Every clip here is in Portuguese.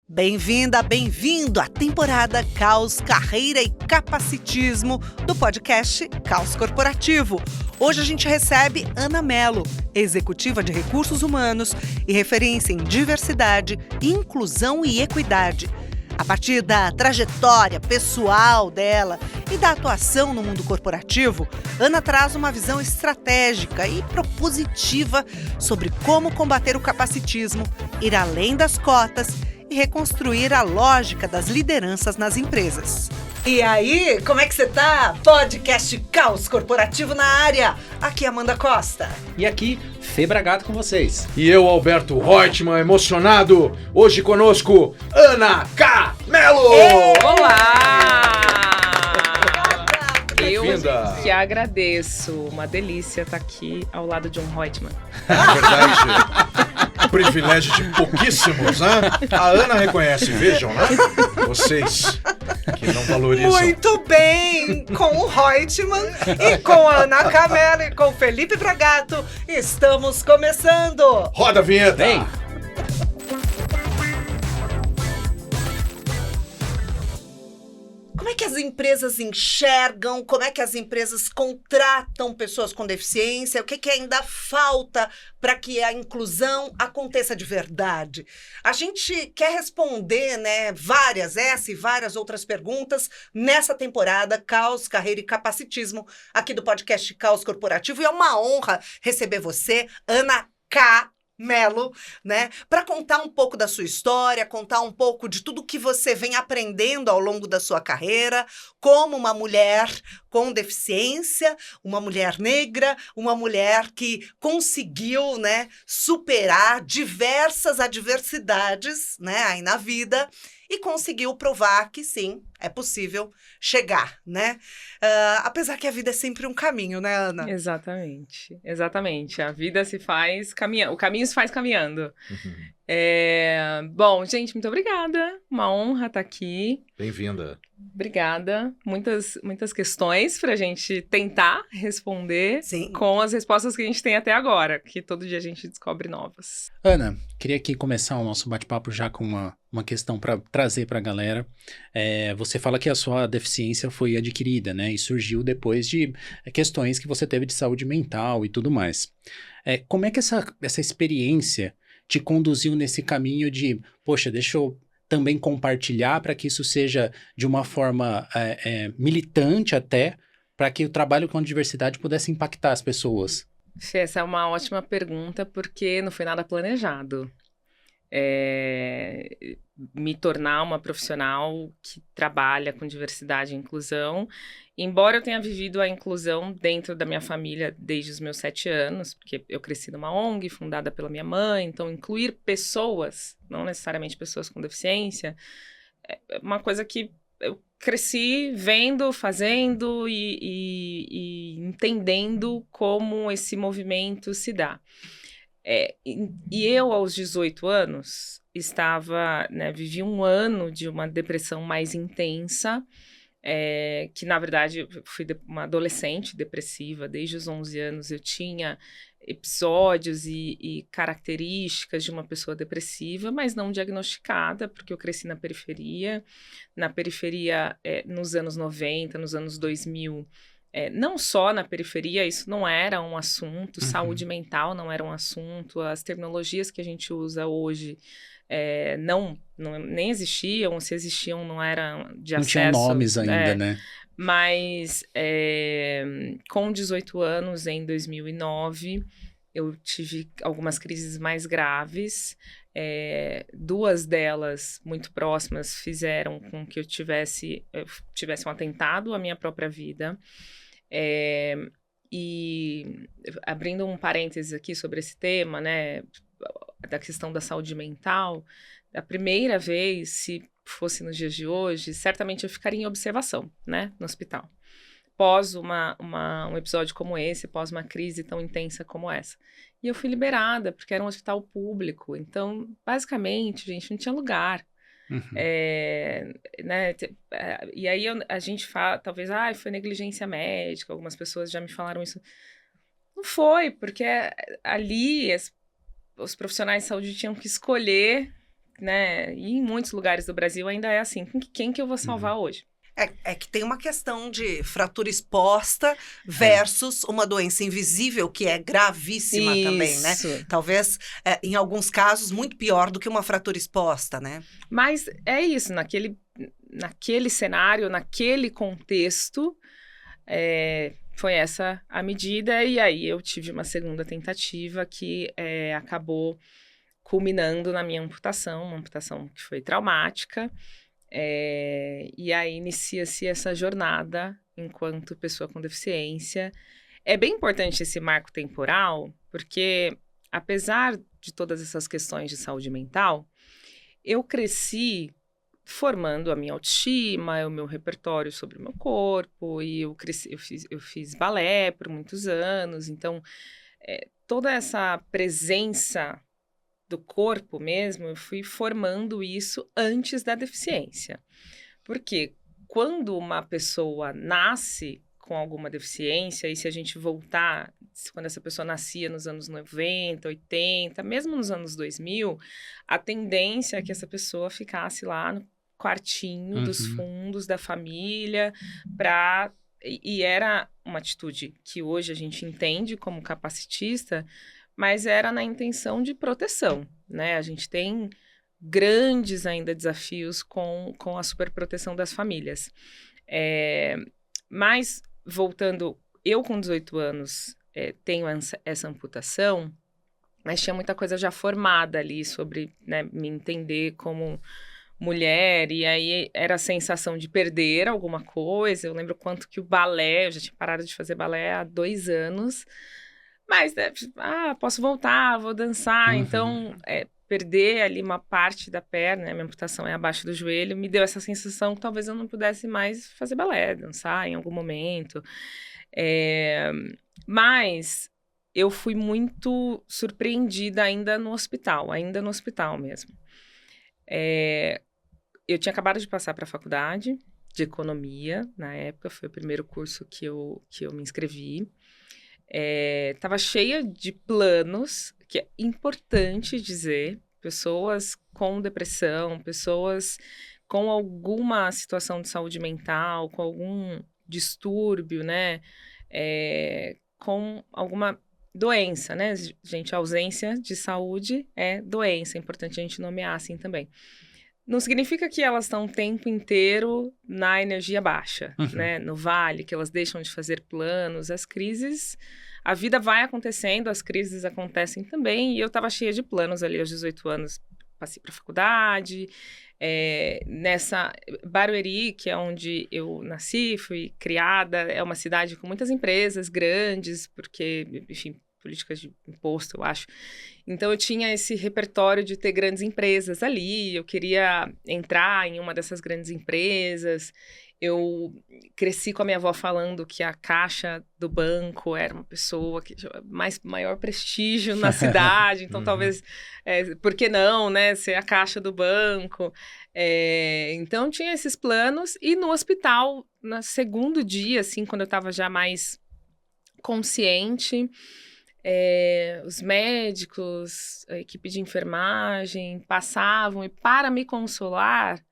Bem-vinda, bem-vindo à temporada Caos, Carreira e Capacitismo do podcast Caos Corporativo. Hoje a gente recebe Ana Mello, executiva de recursos humanos e referência em diversidade, inclusão e equidade. A partir da trajetória pessoal dela e da atuação no mundo corporativo, Ana traz uma visão estratégica e propositiva sobre como combater o capacitismo, ir além das cotas e reconstruir a lógica das lideranças nas empresas. E aí, como é que você tá? Podcast Caos Corporativo na área. Aqui é Amanda Costa. E aqui, Fê Bragato com vocês. E eu, Alberto Reutemann, emocionado. Hoje conosco, Ana K. Mello. Olá! Eu Bem-vinda. que agradeço. Uma delícia estar aqui ao lado de um Reutemann. Na verdade, privilégio de pouquíssimos, né? A Ana reconhece, vejam, né? Vocês que não valorizam. Muito bem! Com o Reutemann e com a Ana K. Mello e com o Felipe Bragato, estamos começando! Roda a vinheta. Vem! Como é que as empresas enxergam? Como é que as empresas contratam pessoas com deficiência? O que ainda falta para que a inclusão aconteça de verdade? A gente quer responder, né, essa e várias outras perguntas nessa temporada Caos, Carreira e Capacitismo aqui do podcast Caos Corporativo. E é uma honra receber você, Ana K. Mello, né, para contar um pouco da sua história, contar um pouco de tudo que você vem aprendendo ao longo da sua carreira, como uma mulher com deficiência, uma mulher negra, uma mulher que conseguiu, né, superar diversas adversidades, né, aí na vida e conseguiu provar que sim, é possível chegar, né? Apesar que a vida é sempre um caminho, né, Ana? Exatamente, exatamente. A vida se faz caminhando, o caminho se faz caminhando. Bom, gente, muito obrigada. Uma honra estar aqui. Bem-vinda. Obrigada. Muitas questões para a gente tentar responder. Sim. Com as respostas que a gente tem até agora, que todo dia a gente descobre novas. Ana, queria aqui começar o nosso bate-papo já com uma questão para trazer para a galera. Você fala que a sua deficiência foi adquirida, né? E surgiu depois de questões que você teve de saúde mental e tudo mais. Como é que essa experiência te conduziu nesse caminho de, poxa, deixa eu também compartilhar para que isso seja de uma forma militante até, para que o trabalho com a diversidade pudesse impactar as pessoas? Fê, essa é uma ótima pergunta, porque não foi nada planejado. Me tornar uma profissional que trabalha com diversidade e inclusão, embora eu tenha vivido a inclusão dentro da minha família desde os meus 7 anos, porque eu cresci numa ONG fundada pela minha mãe, então incluir pessoas, não necessariamente pessoas com deficiência, é uma coisa que eu cresci vendo, fazendo e entendendo como esse movimento se dá. E eu, aos 18 anos, vivi um ano de uma depressão mais intensa, que, na verdade, eu fui uma adolescente depressiva. Desde os 11 anos eu tinha episódios e características de uma pessoa depressiva, mas não diagnosticada, porque eu cresci na periferia. Na periferia, nos anos 90, nos anos 2000, não só na periferia, isso não era um assunto, saúde mental não era um assunto, as terminologias que a gente usa hoje nem existiam, se existiam não eram de não acesso. Não tinham nomes ainda, né? Mas com 18 anos, em 2009, eu tive algumas crises mais graves. 2 delas, muito próximas, fizeram com que eu tivesse um atentado à minha própria vida. E abrindo um parênteses aqui sobre esse tema, né, da questão da saúde mental, a primeira vez, se fosse nos dias de hoje, certamente eu ficaria em observação, né, no hospital. Pós um episódio como esse, pós uma crise tão intensa como essa. E eu fui liberada, porque era um hospital público. Então, basicamente, gente, não tinha lugar. E aí a gente fala, talvez, foi negligência médica, algumas pessoas já me falaram isso. Não foi, porque ali os profissionais de saúde tinham que escolher né, e em muitos lugares do Brasil ainda é assim, quem que eu vou salvar hoje? É que tem uma questão de fratura exposta versus uma doença invisível, que é gravíssima também, né? Isso. Talvez, em alguns casos, muito pior do que uma fratura exposta, né? Mas é isso, naquele cenário, naquele contexto, foi essa a medida, e aí eu tive uma segunda tentativa que acabou culminando na minha amputação, uma amputação que foi traumática, e aí inicia-se essa jornada enquanto pessoa com deficiência. É bem importante esse marco temporal, porque apesar de todas essas questões de saúde mental, eu cresci formando a minha autoestima, o meu repertório sobre o meu corpo, e eu fiz balé por muitos anos, então toda essa presença do corpo mesmo, eu fui formando isso antes da deficiência. Porque quando uma pessoa nasce com alguma deficiência, e se a gente voltar, quando essa pessoa nascia nos anos 90, 80, mesmo nos anos 2000, a tendência é que essa pessoa ficasse lá no quartinho dos fundos da família, e era uma atitude que hoje a gente entende como capacitista, mas era na intenção de proteção, né? A gente tem grandes ainda desafios com a superproteção das famílias. Mas, voltando, eu com 18 anos tenho essa amputação, mas tinha muita coisa já formada ali sobre, né, me entender como mulher, e aí era a sensação de perder alguma coisa. Eu lembro quanto que o balé, eu já tinha parado de fazer balé há 2 anos, mas, posso voltar, vou dançar. Então, perder ali uma parte da perna, né, minha amputação é abaixo do joelho, me deu essa sensação que talvez eu não pudesse mais fazer balé, dançar em algum momento. Mas eu fui muito surpreendida ainda no hospital mesmo. Eu tinha acabado de passar para a faculdade de economia, na época, foi o primeiro curso que eu me inscrevi. Estava cheia de planos, que é importante dizer, pessoas com depressão, pessoas com alguma situação de saúde mental, com algum distúrbio, né, com alguma doença, né, gente, a ausência de saúde é doença, é importante a gente nomear assim também. Não significa que elas estão o tempo inteiro na energia baixa, né? No vale, que elas deixam de fazer planos. As crises, a vida vai acontecendo, as crises acontecem também. E eu estava cheia de planos ali aos 18 anos. Passei para a faculdade, nessa Barueri, que é onde eu nasci, fui criada, é uma cidade com muitas empresas grandes, porque, enfim, políticas de imposto, eu acho. Então, eu tinha esse repertório de ter grandes empresas ali, eu queria entrar em uma dessas grandes empresas. Eu cresci com a minha avó falando que a caixa do banco era uma pessoa que tinha maior prestígio na cidade, então talvez, por que não, né, ser a caixa do banco? Então, tinha esses planos, e no hospital, no segundo dia, assim, quando eu estava já mais consciente, os médicos, a equipe de enfermagem passavam e, para me consolar,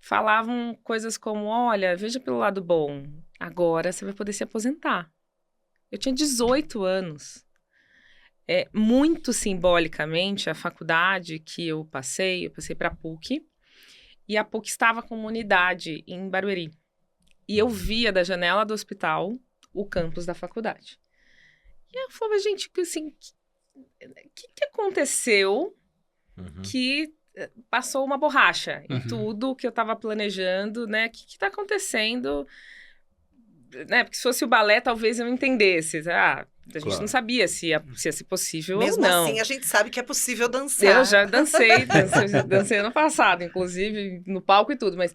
falavam coisas como: olha, veja pelo lado bom, agora você vai poder se aposentar. Eu tinha 18 anos. Muito simbolicamente, a faculdade que eu passei para a PUC, e a PUC estava com uma unidade em Barueri. E eu via da janela do hospital o campus da faculdade. E eu falava, gente, assim, o que aconteceu que passou uma borracha em tudo que eu estava planejando, né? O que está acontecendo? Né? Porque se fosse o balé, talvez eu entendesse. A gente não sabia se ia ser possível Mesmo ou não. assim, a gente sabe que é possível dançar. Eu já dancei ano passado, inclusive, no palco e tudo. Mas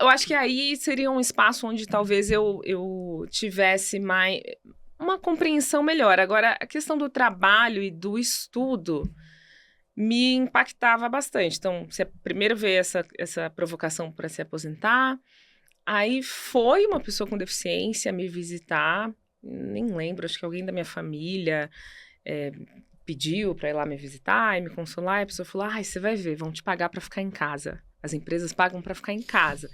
eu acho que aí seria um espaço onde talvez eu tivesse mais uma compreensão melhor. Agora, a questão do trabalho e do estudo me impactava bastante. Então, você primeiro veio essa provocação para se aposentar, aí foi uma pessoa com deficiência me visitar, nem lembro, acho que alguém da minha família pediu para ir lá me visitar e me consolar, e a pessoa falou, ai, você vai ver, vão te pagar para ficar em casa. As empresas pagam para ficar em casa.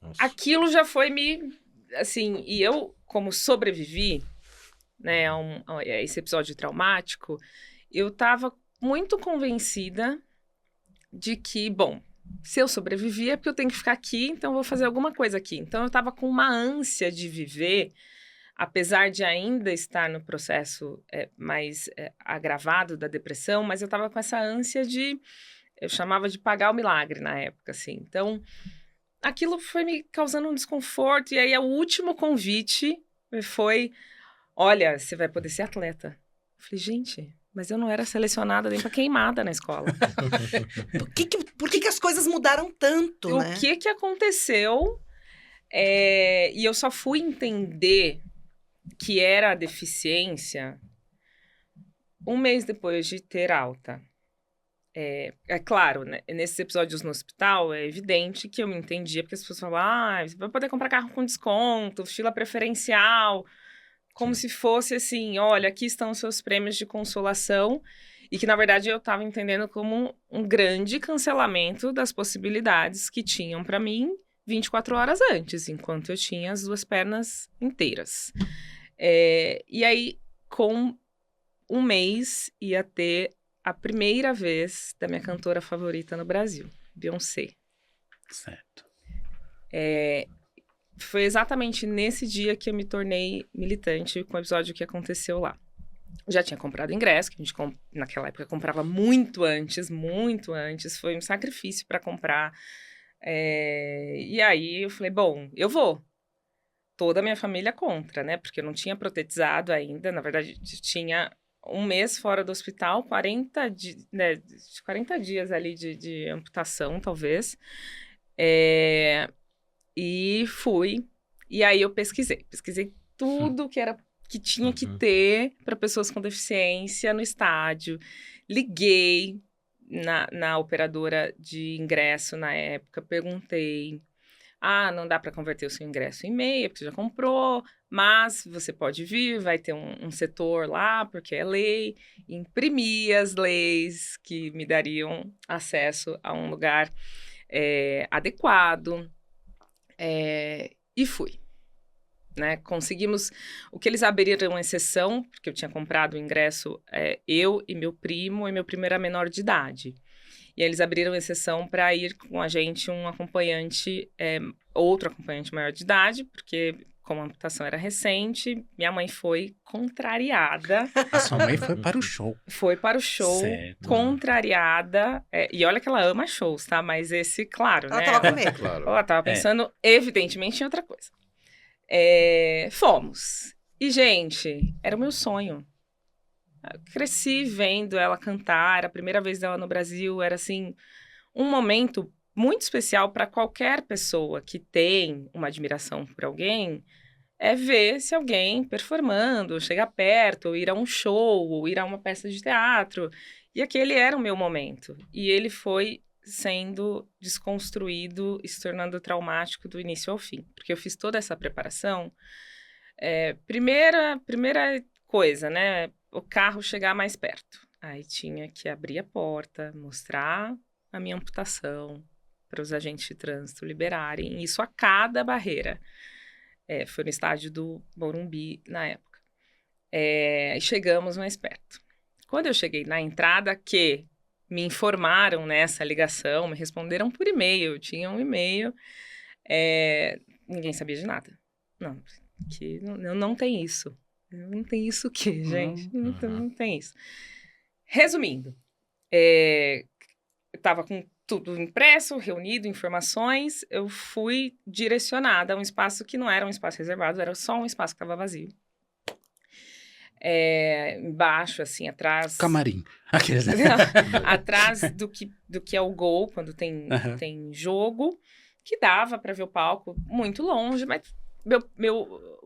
Nossa. Aquilo já foi assim, e eu, como sobrevivi, né, a esse episódio traumático, eu estava muito convencida de que, bom, se eu sobrevivi é porque eu tenho que ficar aqui, então eu vou fazer alguma coisa aqui. Então eu estava com uma ânsia de viver, apesar de ainda estar no processo mais agravado da depressão, mas eu estava com essa ânsia eu chamava de pagar o milagre na época, assim. Então, aquilo foi me causando um desconforto, e aí o último convite foi, olha, você vai poder ser atleta. Eu falei, gente, mas eu não era selecionada nem para queimada na escola. Por que as coisas mudaram tanto, né? O que aconteceu? E eu só fui entender que era a deficiência um mês depois de ter alta. É claro, né, nesses episódios no hospital, é evidente que eu me entendia, porque as pessoas falavam, você vai poder comprar carro com desconto, fila preferencial, como se fosse assim, olha, aqui estão os seus prêmios de consolação, e que, na verdade, eu estava entendendo como um grande cancelamento das possibilidades que tinham para mim 24 horas antes, enquanto eu tinha as 2 pernas inteiras. E aí, com um mês, ia ter a primeira vez da minha cantora favorita no Brasil, Beyoncé. Certo. Foi exatamente nesse dia que eu me tornei militante com o episódio que aconteceu lá. Já tinha comprado ingresso, que a gente naquela época comprava muito antes, foi um sacrifício para comprar. E aí eu falei, bom, eu vou. Toda a minha família contra, né? Porque eu não tinha protetizado ainda, na verdade tinha um mês fora do hospital, 40 dias ali de amputação, talvez. E fui. E aí eu pesquisei tudo que tinha que ter para pessoas com deficiência no estádio. Liguei na operadora de ingresso na época, perguntei. Não dá para converter o seu ingresso em meia, porque você já comprou, mas você pode vir, vai ter um setor lá, porque é lei. Imprimi as leis que me dariam acesso a um lugar adequado, e fui. Né? Conseguimos, o que eles abriram exceção, porque eu tinha comprado o ingresso, eu e meu primo era menor de idade. E eles abriram exceção para ir com a gente um acompanhante, outro acompanhante maior de idade, porque como a amputação era recente, minha mãe foi contrariada. A sua mãe foi para o show. Foi para o show, certo. Contrariada. E olha que ela ama shows, tá? Mas esse, claro, Ela né? tava com medo. Claro. Ela tava pensando, evidentemente, em outra coisa. Fomos. E, gente, era o meu sonho. Eu cresci vendo ela cantar, era a primeira vez dela no Brasil, era assim, um momento muito especial para qualquer pessoa que tem uma admiração por alguém, ver se alguém performando, chegar perto, ou ir a um show, ou ir a uma peça de teatro. E aquele era o meu momento. E ele foi sendo desconstruído e se tornando traumático do início ao fim. Porque eu fiz toda essa preparação. Primeira coisa, né? O carro chegar mais perto. Aí tinha que abrir a porta, mostrar a minha amputação para os agentes de trânsito liberarem. Isso a cada barreira. Foi no estádio do Morumbi na época. E chegamos mais perto. Quando eu cheguei na entrada, que me informaram nessa ligação, me responderam por e-mail, tinha um e-mail, ninguém sabia de nada. Não tem isso. Não tem isso o quê, gente? Não tem isso. Resumindo, eu estava com tudo impresso, reunido, informações, eu fui direcionada a um espaço que não era um espaço reservado, era só um espaço que estava vazio. Embaixo, assim, atrás... Camarim. Atrás do que é o gol, quando tem jogo, que dava para ver o palco muito longe, mas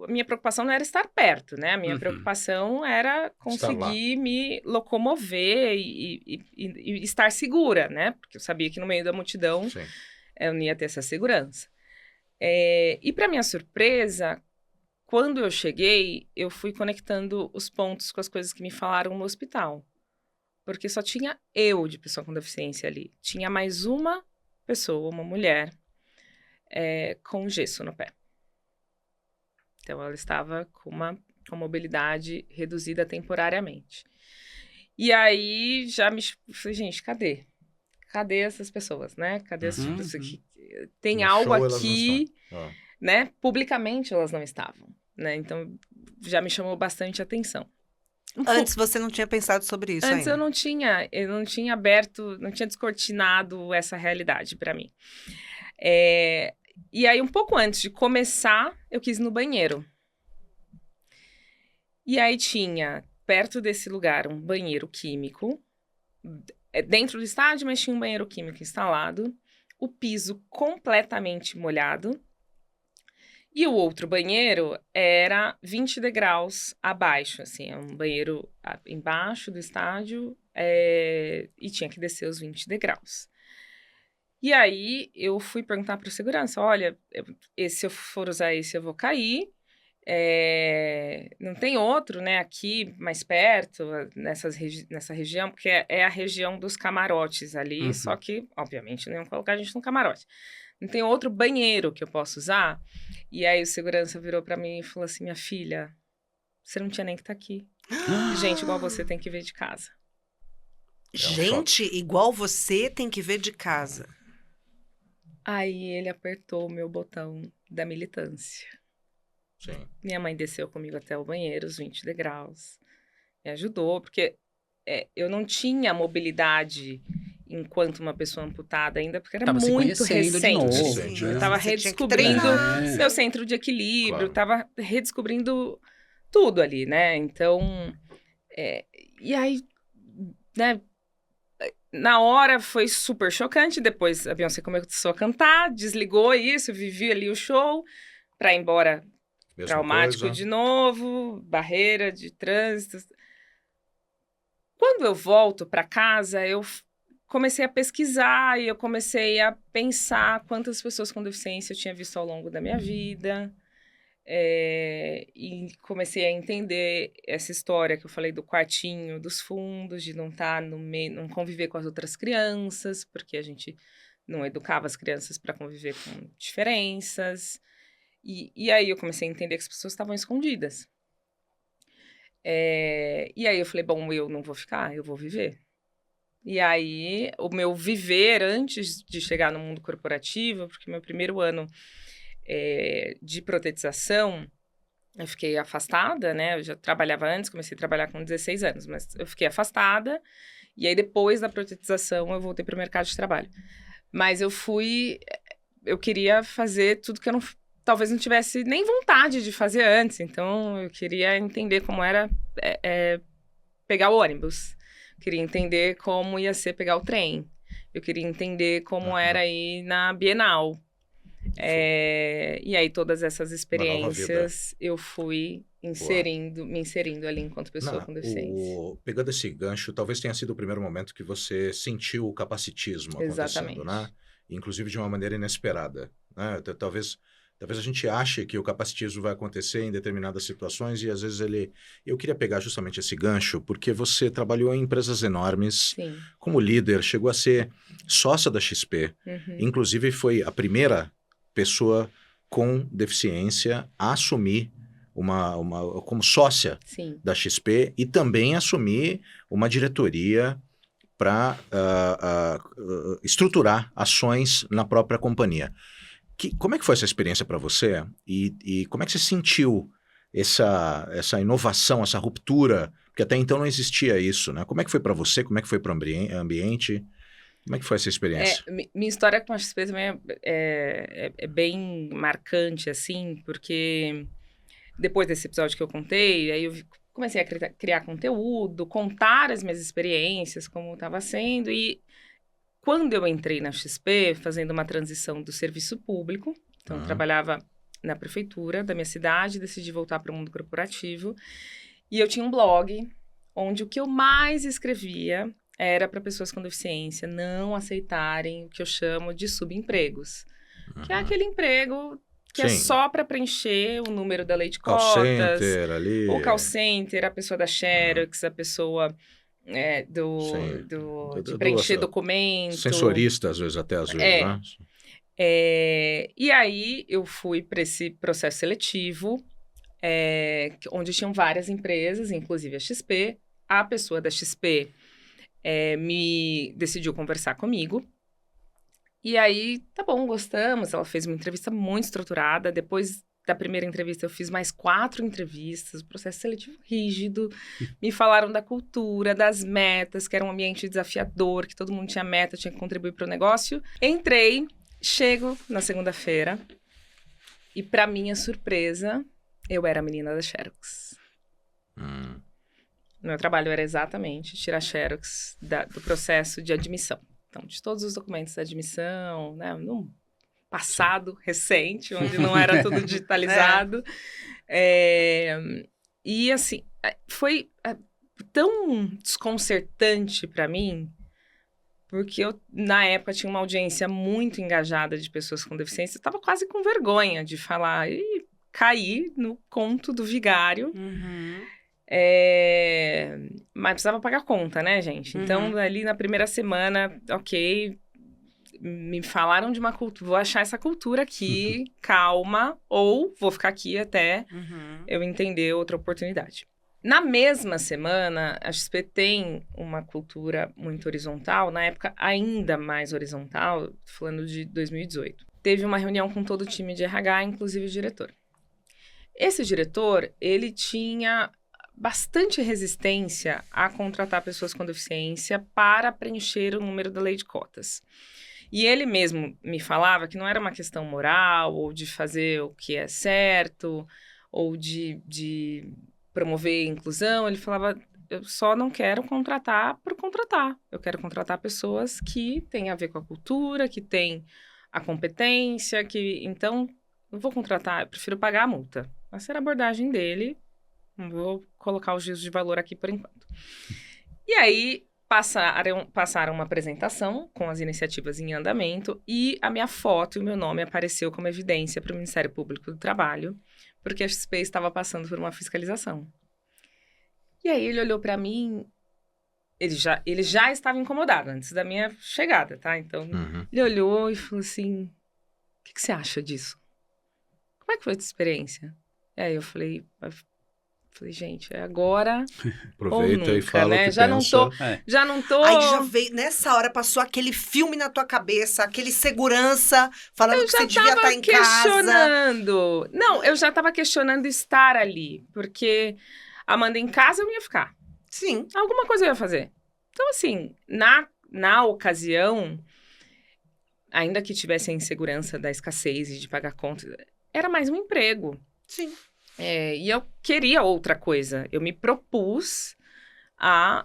minha preocupação não era estar perto, né? A minha preocupação era conseguir me locomover e estar segura, né? Porque eu sabia que no meio da multidão eu não ia ter essa segurança. E para minha surpresa, quando eu cheguei, eu fui conectando os pontos com as coisas que me falaram no hospital. porque só tinha eu de pessoa com deficiência ali. Tinha mais uma pessoa, uma mulher, com gesso no pé. Então, ela estava com mobilidade reduzida temporariamente. E aí, falei, gente, cadê? Cadê essas pessoas, né? Cadê essas pessoas que tem No algo show, aqui, elas né? Publicamente elas não estavam, né? Então, já me chamou bastante atenção. Antes você não tinha pensado sobre isso Antes ainda? eu não tinha aberto, não tinha descortinado essa realidade para mim. E aí, um pouco antes de começar, eu quis ir no banheiro. E aí tinha, perto desse lugar, um banheiro químico, dentro do estádio, mas tinha um banheiro químico instalado, o piso completamente molhado, e o outro banheiro era 20 degraus abaixo, assim, é um banheiro embaixo do estádio, e tinha que descer os 20 degraus. E aí, eu fui perguntar para o segurança, olha, se eu for usar esse, eu vou cair, não tem outro, né, aqui mais perto, nessa região, porque é a região dos camarotes ali, só que, obviamente, não iam colocar a gente no camarote. Não tem outro banheiro que eu possa usar? E aí o segurança virou pra mim e falou assim, minha filha, você não tinha nem que estar aqui. Gente igual você tem que ver de casa. Gente igual você tem que ver de casa. Aí ele apertou o meu botão da militância. Sim. Minha mãe desceu comigo até o banheiro, os 20 degraus. Me ajudou, porque eu não tinha mobilidade enquanto uma pessoa amputada ainda, porque era Tava se muito conhecendo de recente. novo, Sim, né? Eu tava Você tinha que redescobrindo treinar. meu centro de equilíbrio, Claro. tava redescobrindo tudo ali, né? Então, e aí, né? Na hora foi super chocante, depois a Beyoncé começou a cantar, desligou isso, vivi ali o show, pra ir embora Mesma traumático coisa. de novo, barreira de trânsito. Quando eu volto para casa, eu comecei a pesquisar e eu comecei a pensar quantas pessoas com deficiência eu tinha visto ao longo da minha vida. E comecei a entender essa história que eu falei do quartinho, dos fundos, de não estar no meio, não conviver com as outras crianças, porque a gente não educava as crianças para conviver com diferenças. E aí eu comecei a entender que as pessoas estavam escondidas. E aí eu falei, bom, eu não vou ficar, eu vou viver. E aí, o meu viver antes de chegar no mundo corporativo, porque meu primeiro ano de protetização, eu fiquei afastada, né? Eu já trabalhava antes, comecei a trabalhar com 16 anos, mas eu fiquei afastada. E aí, depois da protetização, eu voltei para o mercado de trabalho. Mas eu queria fazer tudo que eu talvez não tivesse nem vontade de fazer antes. Então, eu queria entender como era pegar o ônibus. Queria entender como ia ser pegar o trem. Eu queria entender como era ir na Bienal. E aí, todas essas experiências, eu fui me inserindo ali enquanto pessoa com deficiência. Pegando esse gancho, talvez tenha sido o primeiro momento que você sentiu o capacitismo acontecendo, Exatamente. né? Inclusive de uma maneira inesperada, né? Talvez a gente ache que o capacitismo vai acontecer em determinadas situações e às vezes Eu queria pegar justamente esse gancho porque você trabalhou em empresas enormes, Sim. como líder, chegou a ser sócia da XP, inclusive foi a primeira pessoa com deficiência a assumir como sócia Sim. da XP e também assumir uma diretoria para estruturar ações na própria companhia. Como é que foi essa experiência para você e como é que você sentiu essa inovação, essa ruptura? Porque até então não existia isso, né? Como é que foi para você? Como é que foi para o ambiente? Como é que foi essa experiência? Minha história com a XP também é bem marcante, assim, porque depois desse episódio que eu contei, aí eu comecei a criar conteúdo, contar as minhas experiências, como estava sendo, e quando eu entrei na XP, fazendo uma transição do serviço público, então eu trabalhava na prefeitura da minha cidade, decidi voltar para o mundo corporativo, e eu tinha um blog, onde o que eu mais escrevia era para pessoas com deficiência não aceitarem o que eu chamo de subempregos, que é aquele emprego que é só para preencher o número da lei de cotas, Call center ali. o call center, a pessoa da Xerox, a pessoa Sim. de preencher documento. Sensorista, às vezes, né? E aí eu fui para esse processo seletivo, onde tinham várias empresas, inclusive a XP. A pessoa da XP me decidiu conversar comigo. E aí, tá bom, gostamos. Ela fez uma entrevista muito estruturada. Depois da primeira entrevista, eu fiz mais 4 entrevistas. Processo seletivo rígido. Me falaram da cultura, das metas, que era um ambiente desafiador, que todo mundo tinha meta, tinha que contribuir para o negócio. Entrei, chego na segunda-feira e, para minha surpresa, eu era a menina da Xerox. Meu trabalho era exatamente tirar Xerox do processo de admissão. Então, de todos os documentos da admissão, né, num passado recente, onde não era tudo digitalizado. E, assim, foi tão desconcertante para mim, porque eu, na época, tinha uma audiência muito engajada de pessoas com deficiência. Eu estava quase com vergonha de falar e caí no conto do vigário. Mas precisava pagar conta, né, gente? Então, ali na primeira semana, ok, me falaram de uma cultura, vou achar essa cultura aqui, calma, ou vou ficar aqui até eu entender outra oportunidade. Na mesma semana, a XP tem uma cultura muito horizontal, na época ainda mais horizontal, falando de 2018. Teve uma reunião com todo o time de RH, inclusive o diretor. Esse diretor, ele tinha bastante resistência a contratar pessoas com deficiência para preencher o número da lei de cotas. E ele mesmo me falava que não era uma questão moral, ou de fazer o que é certo, ou de promover inclusão. Ele falava, eu só não quero contratar por contratar. Eu quero contratar pessoas que têm a ver com a cultura, que têm a competência, então, não vou contratar, eu prefiro pagar a multa. Essa era a abordagem dele. Não vou colocar os juízos de valor aqui por enquanto. E aí, passaram uma apresentação com as iniciativas em andamento e a minha foto e o meu nome apareceu como evidência para o Ministério Público do Trabalho, porque a XP estava passando por uma fiscalização. E aí, ele olhou para mim, ele já estava incomodado antes da minha chegada, tá? Então, ele olhou e falou assim, o que você acha disso? Como é que foi a tua experiência? E aí, eu falei, gente, é agora aproveita ou nunca, e fala né? o que Já pensa. não tô... Aí já veio, nessa hora passou aquele filme na tua cabeça, aquele segurança falando que você devia estar em casa. Não, eu já estava questionando estar ali, porque Amanda em casa eu não ia ficar. Sim. Alguma coisa eu ia fazer. Então, assim, na ocasião, ainda que tivesse a insegurança da escassez e de pagar contas, era mais um emprego. Sim. E eu queria outra coisa. Eu me propus a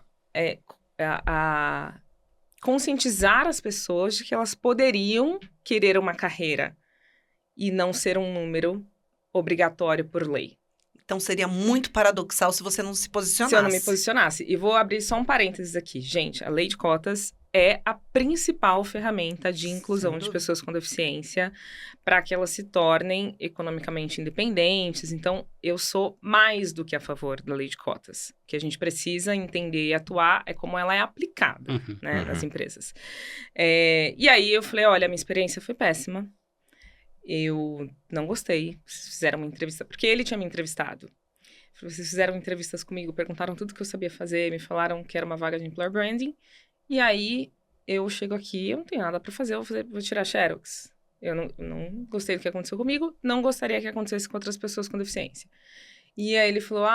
conscientizar as pessoas de que elas poderiam querer uma carreira e não ser um número obrigatório por lei. Então seria muito paradoxal se você não se posicionasse. Se eu não me posicionasse. E vou abrir só um parênteses aqui. Gente, a lei de cotas é a principal ferramenta de inclusão de pessoas com deficiência para que elas se tornem economicamente independentes. Então, eu sou mais do que a favor da lei de cotas. O que a gente precisa entender e atuar é como ela é aplicada nas empresas. E aí, eu falei, olha, a minha experiência foi péssima. Eu não gostei. Vocês fizeram uma entrevista, porque ele tinha me entrevistado. Vocês fizeram entrevistas comigo, perguntaram tudo que eu sabia fazer, me falaram que era uma vaga de employer branding. E aí, eu chego aqui, eu não tenho nada para fazer, vou tirar Xerox. Eu não gostei do que aconteceu comigo, não gostaria que acontecesse com outras pessoas com deficiência. E aí, ele falou,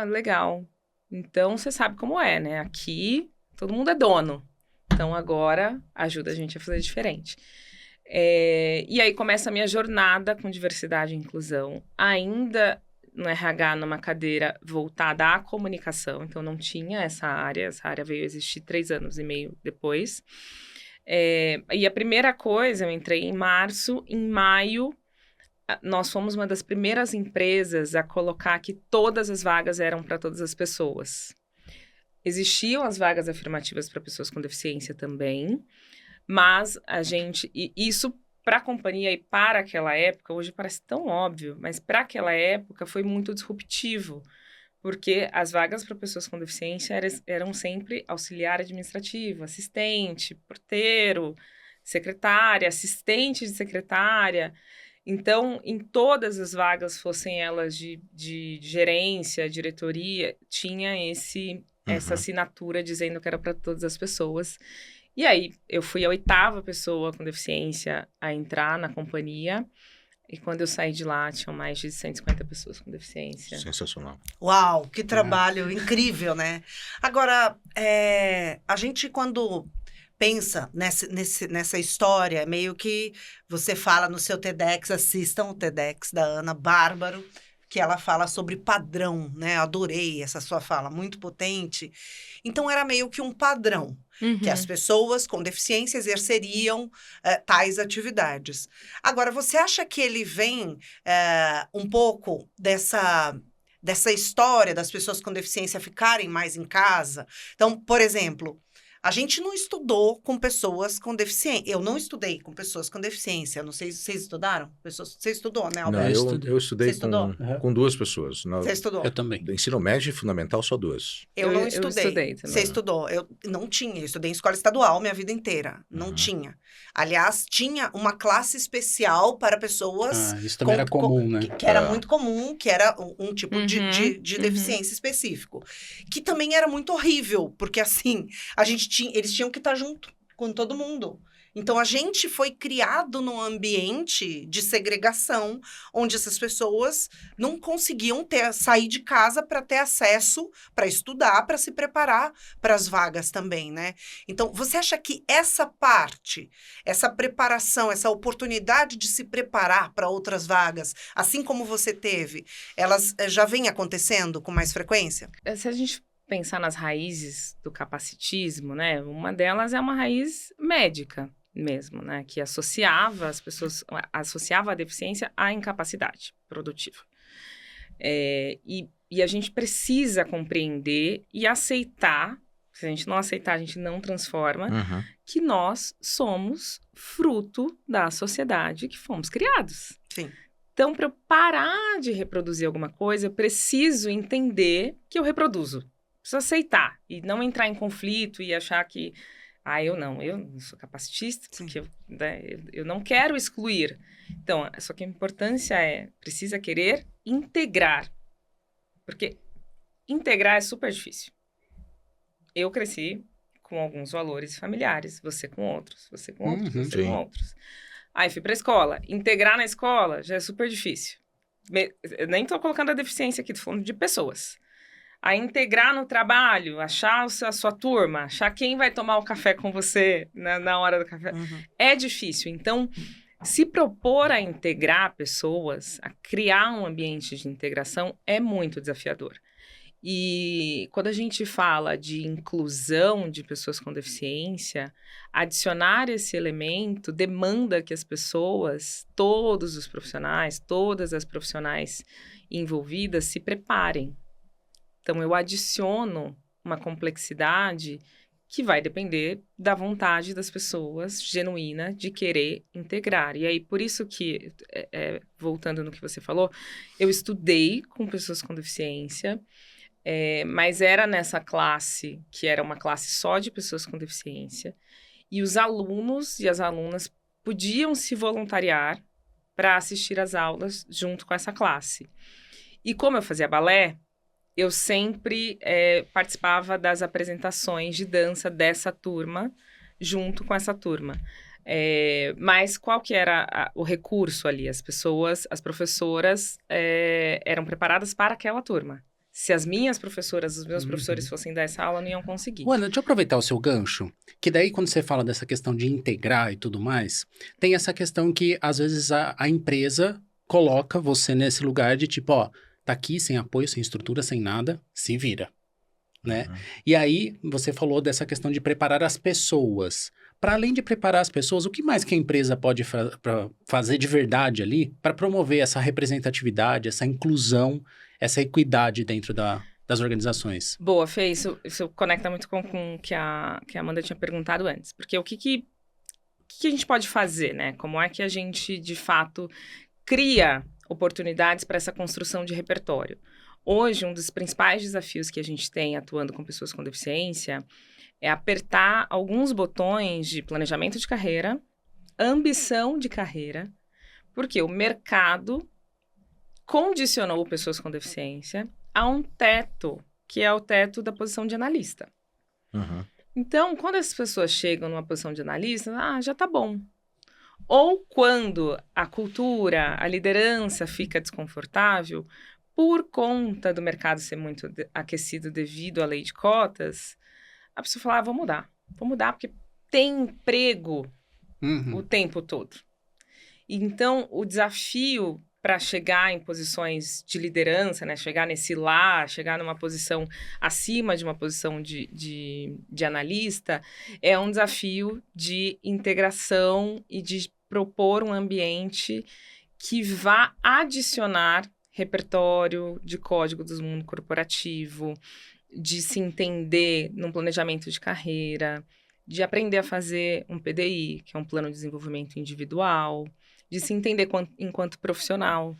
legal. Então, você sabe como é, né? Aqui, todo mundo é dono. Então, agora, ajuda a gente a fazer diferente. E aí, começa a minha jornada com diversidade e inclusão. Ainda no RH, numa cadeira voltada à comunicação, então não tinha essa área veio existir 3 anos e meio depois. E a primeira coisa, eu entrei em março, em maio, nós fomos uma das primeiras empresas a colocar que todas as vagas eram para todas as pessoas. Existiam as vagas afirmativas para pessoas com deficiência também, mas isso para a companhia e para aquela época, hoje parece tão óbvio, mas para aquela época foi muito disruptivo, porque as vagas para pessoas com deficiência eram sempre auxiliar administrativo, assistente, porteiro, secretária, assistente de secretária. Então, em todas as vagas, fossem elas de gerência, diretoria, tinha essa assinatura dizendo que era para todas as pessoas. E aí, eu fui a 8ª pessoa com deficiência a entrar na companhia. E quando eu saí de lá, tinham mais de 150 pessoas com deficiência. Sensacional. Uau, que trabalho incrível, né? Agora, a gente quando pensa nessa história, meio que você fala no seu TEDx, assistam o TEDx da Ana Bárbaro, que ela fala sobre padrão, né? Adorei essa sua fala, muito potente. Então, era meio que um padrão, que as pessoas com deficiência exerceriam tais atividades. Agora, você acha que ele vem um pouco dessa história das pessoas com deficiência ficarem mais em casa? Então, por exemplo, a gente não estudou com pessoas com deficiência. Eu não estudei com pessoas com deficiência. Não sei se vocês estudaram. Você estudou, né, Não, Alberto? eu estudei Você estudou? com 2 pessoas. Você estudou? Eu também. Do ensino médio e fundamental, só 2. Eu não Eu estudei. estudei também. Você estudou? Eu não tinha. Eu estudei em escola estadual minha vida inteira. Não tinha. Aliás, tinha uma classe especial para pessoas... Isso também era comum, né? Que era muito comum, que era um tipo de deficiência específico. Que também era muito horrível, porque assim, eles tinham que estar junto com todo mundo. Então, a gente foi criado num ambiente de segregação, onde essas pessoas não conseguiam sair de casa para ter acesso, para estudar, para se preparar para as vagas também, né? Então, você acha que essa parte, essa preparação, essa oportunidade de se preparar para outras vagas, assim como você teve, elas já vêm acontecendo com mais frequência? Se a gente pensar nas raízes do capacitismo, né? Uma delas é uma raiz médica mesmo, né? Que associava a deficiência à incapacidade produtiva. E a gente precisa compreender e aceitar, se a gente não aceitar, a gente não transforma, que nós somos fruto da sociedade que fomos criados. Sim. Então, para eu parar de reproduzir alguma coisa, eu preciso entender que eu reproduzo. Preciso aceitar e não entrar em conflito e achar que eu não sou capacitista, porque eu não quero excluir. Então, só que a importância precisa querer integrar. Porque integrar é super difícil. Eu cresci com alguns valores familiares, você com outros, você com outros, você com outros. Aí fui para a escola. Integrar na escola já é super difícil. Eu nem estou colocando a deficiência aqui, estou falando de pessoas. A integrar no trabalho, achar a sua turma, achar quem vai tomar o café com você na hora do café. É difícil. Então, se propor a integrar pessoas, a criar um ambiente de integração, é muito desafiador. E quando a gente fala de inclusão de pessoas com deficiência, adicionar esse elemento demanda que as pessoas, todos os profissionais, todas as profissionais envolvidas se preparem. Então, eu adiciono uma complexidade que vai depender da vontade das pessoas genuína de querer integrar. E aí, por isso que, voltando no que você falou, eu estudei com pessoas com deficiência, mas era nessa classe, que era uma classe só de pessoas com deficiência, e os alunos e as alunas podiam se voluntariar para assistir às aulas junto com essa classe. E como eu fazia balé, eu sempre participava das apresentações de dança dessa turma, junto com essa turma. Mas qual que era o recurso ali? As professoras eram preparadas para aquela turma. Se as minhas professoras, os meus professores fossem dar essa aula, não iam conseguir. Ana, deixa eu aproveitar o seu gancho, que daí quando você fala dessa questão de integrar e tudo mais, tem essa questão que às vezes a empresa coloca você nesse lugar de tipo, tá aqui sem apoio, sem estrutura, sem nada, se vira, né? E aí, você falou dessa questão de preparar as pessoas. Para além de preparar as pessoas, o que mais que a empresa pode fazer de verdade ali para promover essa representatividade, essa inclusão, essa equidade dentro das organizações? Boa, Fê, isso conecta muito com o que a Amanda tinha perguntado antes. Porque o que a gente pode fazer, né? Como é que a gente, de fato, cria oportunidades para essa construção de repertório? Hoje, um dos principais desafios que a gente tem atuando com pessoas com deficiência é apertar alguns botões de planejamento de carreira, ambição de carreira, porque o mercado condicionou pessoas com deficiência a um teto, que é o teto da posição de analista. Uhum. Então, quando as pessoas chegam numa posição de analista, já tá bom. Ou quando a cultura, a liderança fica desconfortável, por conta do mercado ser muito aquecido devido à lei de cotas, a pessoa fala, vou mudar porque tem emprego o tempo todo. Então, o desafio para chegar em posições de liderança, né, chegar numa posição acima de uma posição de analista, é um desafio de integração e de propor um ambiente que vá adicionar repertório de código do mundo corporativo, de se entender num planejamento de carreira, de aprender a fazer um PDI, que é um plano de desenvolvimento individual, de se entender enquanto profissional.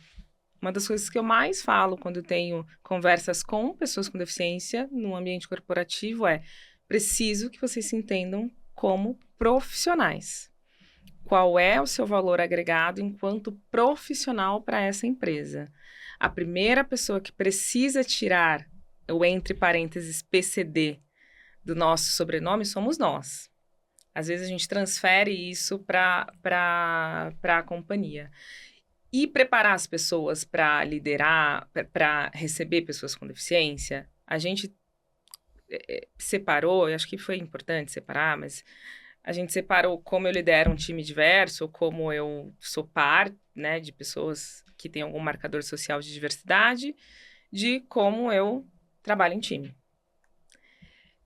Uma das coisas que eu mais falo quando eu tenho conversas com pessoas com deficiência no ambiente corporativo é: preciso que vocês se entendam como profissionais. Qual é o seu valor agregado enquanto profissional para essa empresa? A primeira pessoa que precisa tirar o entre parênteses PCD do nosso sobrenome somos nós. Às vezes a gente transfere isso para a companhia. E preparar as pessoas para liderar, para receber pessoas com deficiência, a gente separou, eu acho que foi importante separar, mas a gente separou como eu lidero um time diverso, como eu sou par, né, de pessoas que têm algum marcador social de diversidade, de como eu trabalho em time.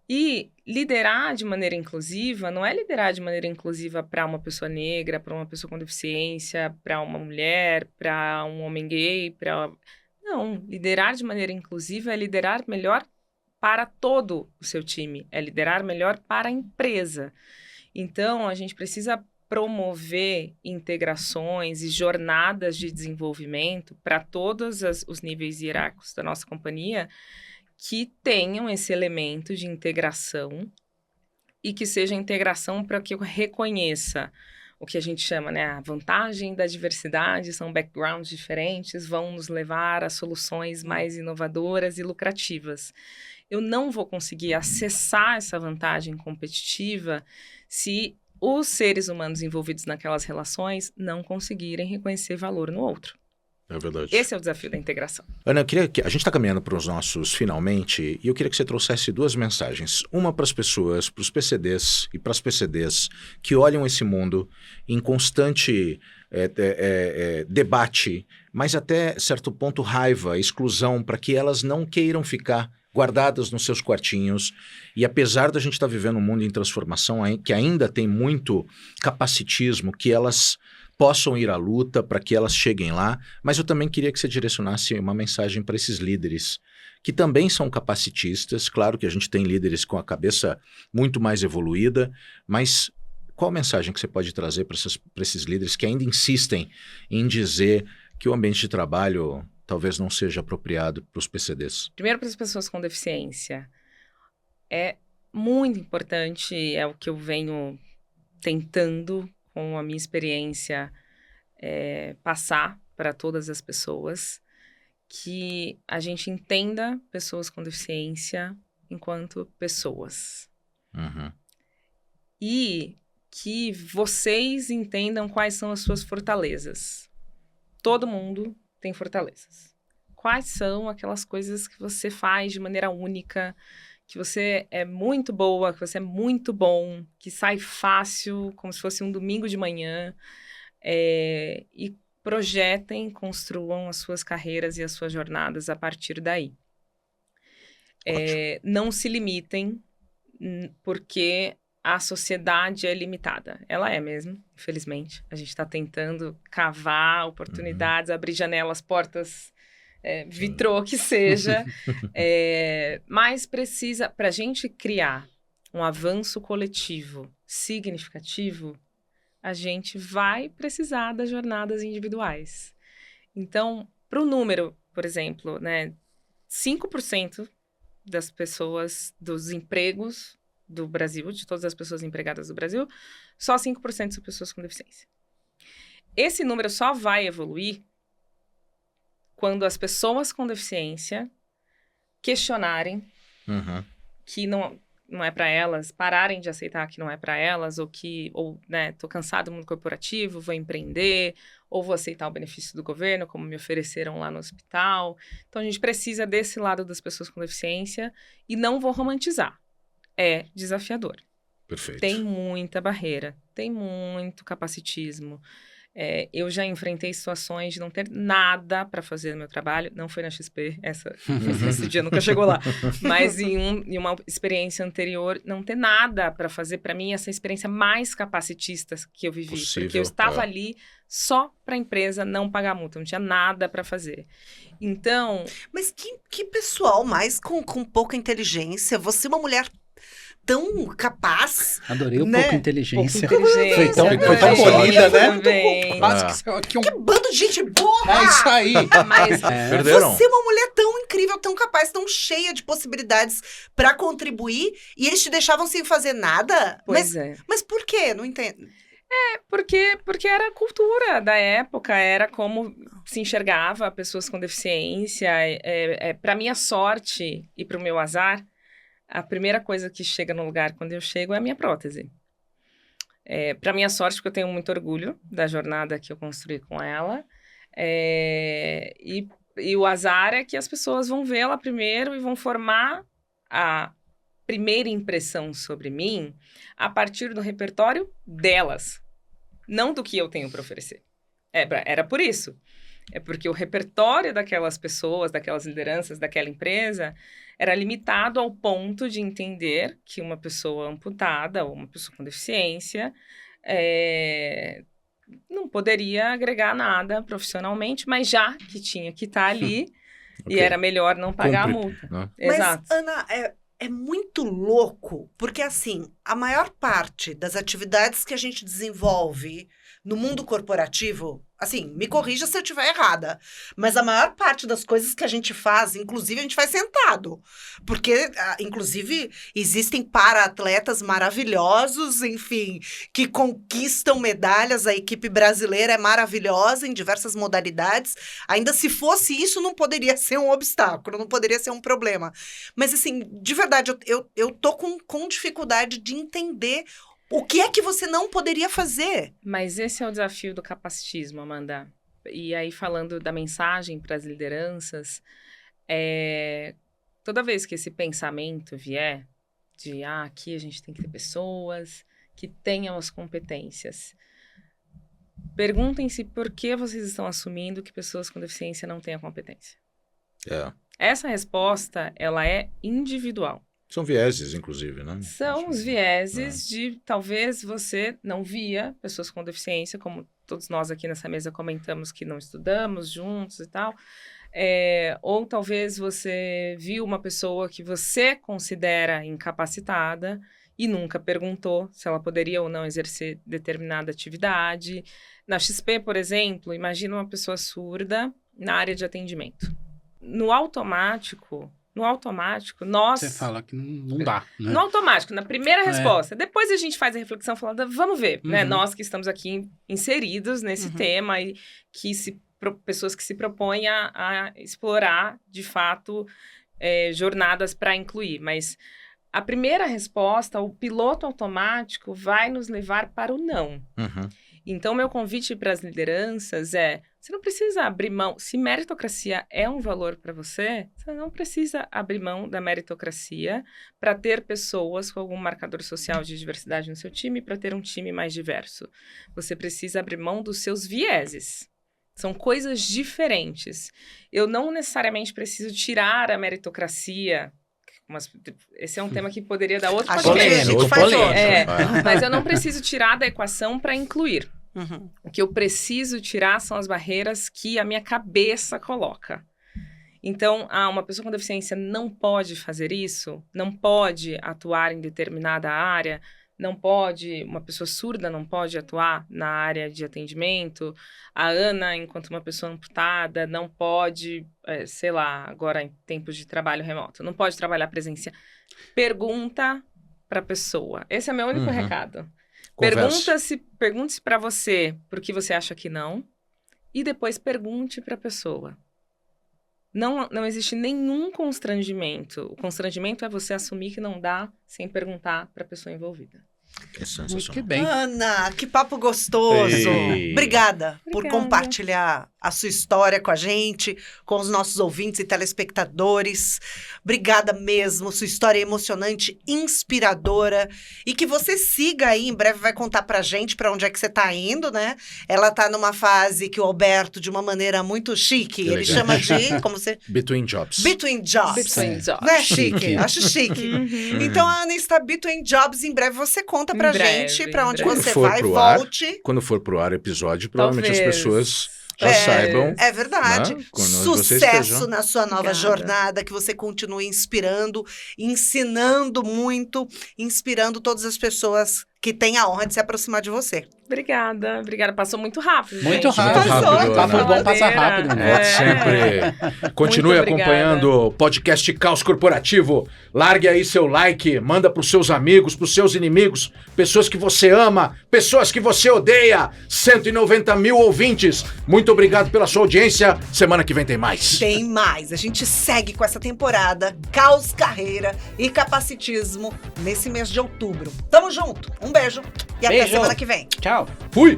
E liderar de maneira inclusiva não é liderar de maneira inclusiva para uma pessoa negra, para uma pessoa com deficiência, para uma mulher, para um homem gay, Não, liderar de maneira inclusiva é liderar melhor para todo o seu time, é liderar melhor para a empresa. Então, a gente precisa promover integrações e jornadas de desenvolvimento para todos os níveis hierárquicos da nossa companhia, que tenham esse elemento de integração e que seja integração para que eu reconheça o que a gente chama, né, a vantagem da diversidade, são backgrounds diferentes, vão nos levar a soluções mais inovadoras e lucrativas. Eu não vou conseguir acessar essa vantagem competitiva se os seres humanos envolvidos naquelas relações não conseguirem reconhecer valor no outro. É verdade. Esse é o desafio da integração. Ana, eu queria que a gente está caminhando para os nossos finalmente, e eu queria que você trouxesse duas mensagens. Uma para as pessoas, para os PCDs e para as PCDs que olham esse mundo em constante debate, mas até certo ponto raiva, exclusão, para que elas não queiram ficar guardadas nos seus quartinhos. E apesar da gente estar vivendo um mundo em transformação, que ainda tem muito capacitismo, que elas possam ir à luta para que elas cheguem lá, mas eu também queria que você direcionasse uma mensagem para esses líderes que também são capacitistas. Claro que a gente tem líderes com a cabeça muito mais evoluída, mas qual a mensagem que você pode trazer para esses líderes que ainda insistem em dizer que o ambiente de trabalho talvez não seja apropriado para os PCDs? Primeiro, para as pessoas com deficiência, é muito importante, é o que eu venho tentando com a minha experiência, passar para todas as pessoas, que a gente entenda pessoas com deficiência enquanto pessoas. Uhum. E que vocês entendam quais são as suas fortalezas. Todo mundo tem fortalezas. Quais são aquelas coisas que você faz de maneira única, que você é muito boa, que você é muito bom, que sai fácil, como se fosse um domingo de manhã, e projetem, construam as suas carreiras e as suas jornadas a partir daí. Não se limitem, porque a sociedade é limitada. Ela é mesmo, infelizmente. A gente está tentando cavar oportunidades, abrir janelas, portas, vitrô que seja, mas precisa, para a gente criar um avanço coletivo significativo, a gente vai precisar das jornadas individuais. Então, para o número, por exemplo, né, 5% das pessoas, dos empregos do Brasil, de todas as pessoas empregadas do Brasil, só 5% são pessoas com deficiência. Esse número só vai evoluir quando as pessoas com deficiência questionarem que não é para elas, pararem de aceitar que não é para elas, ou né, tô cansado do mundo corporativo, vou empreender, ou vou aceitar o benefício do governo, como me ofereceram lá no hospital. Então, a gente precisa desse lado das pessoas com deficiência e não vou romantizar. É desafiador. Perfeito. Tem muita barreira, tem muito capacitismo. Eu já enfrentei situações de não ter nada para fazer no meu trabalho. Não foi na XP, esse dia nunca chegou lá. Mas em uma experiência anterior, não ter nada para fazer, para mim, essa experiência mais capacitista que eu vivi. Possível, porque eu estava ali só para a empresa não pagar multa, não tinha nada para fazer. Então... Mas que pessoal mais com pouca inteligência. Você é uma mulher tão capaz. Adorei o né? pouco inteligência. Pouca inteligência. Foi tão bonita, né? Também. Quase que saiu aqui um... Que bando de gente burra! É isso aí. Mas Perderam? Você é uma mulher tão incrível, tão capaz, tão cheia de possibilidades pra contribuir e eles te deixavam sem fazer nada? Pois é. Mas por quê? Não entendo. Porque era a cultura da época, era como se enxergava pessoas com deficiência. Para minha sorte e para o meu azar, a primeira coisa que chega no lugar quando eu chego é a minha prótese. Para minha sorte, porque eu tenho muito orgulho da jornada que eu construí com ela. E o azar é que as pessoas vão vê-la primeiro e vão formar a primeira impressão sobre mim a partir do repertório delas, não do que eu tenho para oferecer. Era por isso. É porque o repertório daquelas pessoas, daquelas lideranças, daquela empresa, era limitado ao ponto de entender que uma pessoa amputada ou uma pessoa com deficiência não poderia agregar nada profissionalmente, mas já que tinha que estar ali, e era melhor não pagar a multa. Né? Exato. Mas, Ana, é muito louco, porque assim, a maior parte das atividades que a gente desenvolve no mundo corporativo, assim, me corrija se eu estiver errada, mas a maior parte das coisas que a gente faz, inclusive, a gente faz sentado. Porque, inclusive, existem para-atletas maravilhosos, enfim, que conquistam medalhas. A equipe brasileira é maravilhosa em diversas modalidades. Ainda se fosse isso, não poderia ser um obstáculo, não poderia ser um problema. Mas, assim, de verdade, eu tô com dificuldade de entender o que é que você não poderia fazer? Mas esse é o desafio do capacitismo, Amanda. E aí, falando da mensagem para as lideranças, toda vez que esse pensamento vier de, aqui a gente tem que ter pessoas que tenham as competências, perguntem-se por que vocês estão assumindo que pessoas com deficiência não têm a competência. Essa resposta, ela é individual. São vieses, inclusive, né? São os vieses de, talvez, você não via pessoas com deficiência, como todos nós aqui nessa mesa comentamos que não estudamos juntos e tal. Ou talvez você viu uma pessoa que você considera incapacitada e nunca perguntou se ela poderia ou não exercer determinada atividade. Na XP, por exemplo, imagina uma pessoa surda na área de atendimento. No automático, nós... Você fala que não dá, né? No automático, na primeira resposta. Depois a gente faz a reflexão falando, vamos ver, né? Nós que estamos aqui inseridos nesse tema e que pessoas que se propõem a explorar, de fato, jornadas para incluir. Mas a primeira resposta, o piloto automático, vai nos levar para o não. Então, meu convite para as lideranças você não precisa abrir mão. Se meritocracia é um valor para você, você não precisa abrir mão da meritocracia para ter pessoas com algum marcador social de diversidade no seu time, para ter um time mais diverso. Você precisa abrir mão dos seus vieses. São coisas diferentes. Eu não necessariamente preciso tirar a meritocracia. Esse é um tema que poderia dar outro podcast. Mas eu não preciso tirar da equação para incluir. O que eu preciso tirar são as barreiras que a minha cabeça coloca. Então, uma pessoa com deficiência não pode fazer isso, não pode atuar em determinada área. não pode, uma pessoa surda não pode atuar na área de atendimento, a Ana, enquanto uma pessoa amputada, não pode, sei lá, agora em tempos de trabalho remoto, não pode trabalhar presencial. Pergunta para a pessoa. Esse é meu único recado. Pergunte-se para você por que você acha que não, e depois pergunte para a pessoa. Não existe nenhum constrangimento. O constrangimento é você assumir que não dá sem perguntar para a pessoa envolvida. É sensacional. Que bem. Ana, que papo gostoso. Ei. Obrigada por Obrigada. compartilhar a sua história com a gente, com os nossos ouvintes e telespectadores. Obrigada mesmo, sua história é emocionante, inspiradora. E que você siga aí, em breve vai contar pra gente pra onde é que você tá indo, né? Ela tá numa fase que o Alberto, de uma maneira muito chique, Que ele legal. chama de, como você... Between Jobs. Between Jobs. Between Jobs. Não é chique? Chique. Acho chique. Uhum. Então, a Ana está Between Jobs. Em breve você conta pra Em breve, gente pra em onde breve. você Quando for vai, pro ar, volte. Quando for pro ar o episódio, provavelmente as Talvez. pessoas já saibam. É verdade. Né? Quando vocês Sucesso estejam. na sua nova Obrigada. jornada, que você continue inspirando, ensinando muito, inspirando todas as pessoas que têm a honra de se aproximar de você. Obrigada. Passou muito rápido, Muito gente. rápido. rápido, Papo Ana. bom passa rápido, né? Volte sempre. Continue Muito obrigada. acompanhando o podcast Caos Corporativo. Largue aí seu like, manda pros seus amigos, pros seus inimigos, pessoas que você ama, pessoas que você odeia. 190 mil ouvintes. Muito obrigado pela sua audiência. Semana que vem tem mais. Tem mais. A gente segue com essa temporada Caos, Carreira e Capacitismo nesse mês de outubro. Tamo junto. Um beijo e até Beijo. semana que vem. Tchau. Fui!